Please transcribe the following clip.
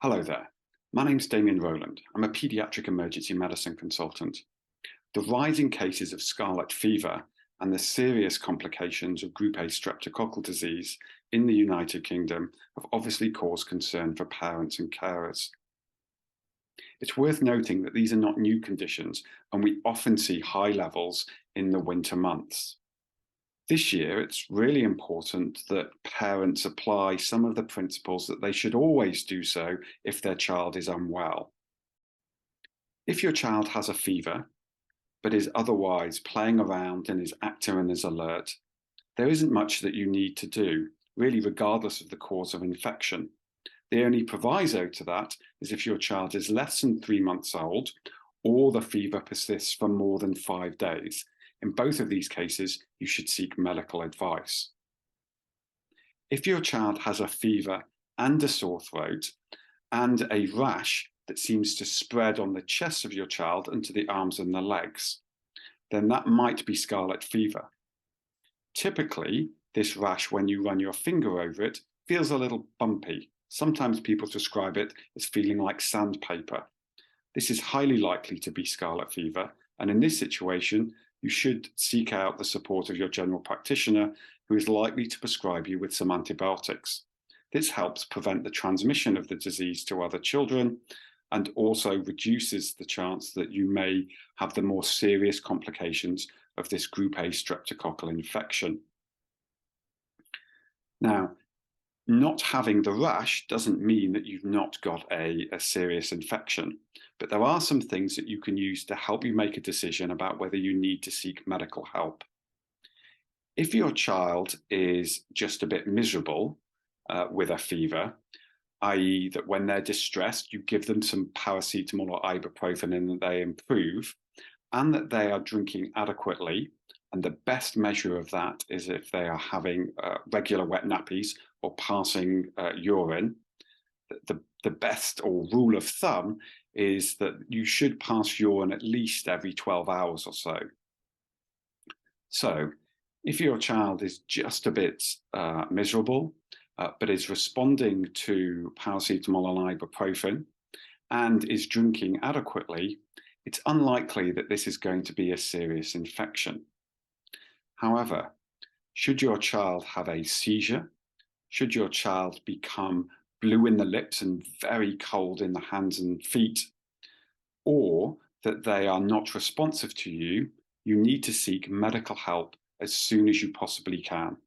Hello there. My name's Damien Rowland. I'm a paediatric emergency medicine consultant. The rising cases of scarlet fever and the serious complications of Group A streptococcal disease in the United Kingdom have obviously caused concern for parents and carers. It's worth noting that these are not new conditions, and we often see high levels in the winter months. This year, it's really important that parents apply some of the principles that they should always do so if their child is unwell. If your child has a fever, but is otherwise playing around and is active and is alert, there isn't much that you need to do, really, regardless of the cause of infection. The only proviso to that is if your child is less than 3 months old or the fever persists for more than 5 days. In both of these cases, you should seek medical advice. If your child has a fever and a sore throat and a rash that seems to spread on the chest of your child and to the arms and the legs, then that might be scarlet fever. Typically, this rash, when you run your finger over it, feels a little bumpy. Sometimes people describe it as feeling like sandpaper. This is highly likely to be scarlet fever, and in this situation, you should seek out the support of your general practitioner, who is likely to prescribe you with some antibiotics. This helps prevent the transmission of the disease to other children and also reduces the chance that you may have the more serious complications of this Group A streptococcal infection. Now, not having the rash doesn't mean that you've not got a serious infection, but there are some things that you can use to help you make a decision about whether you need to seek medical help. If your child is just a bit miserable with a fever, i.e. that when they're distressed, you give them some paracetamol or ibuprofen and that they improve, and that they are drinking adequately, and the best measure of that is if they are having regular wet nappies or passing urine. The best or rule of thumb is that you should pass urine at least every 12 hours or so. So if your child is just a bit miserable, but is responding to paracetamol and ibuprofen and is drinking adequately, it's unlikely that this is going to be a serious infection. However, should your child have a seizure, should your child become blue in the lips and very cold in the hands and feet, or that they are not responsive to you, you need to seek medical help as soon as you possibly can.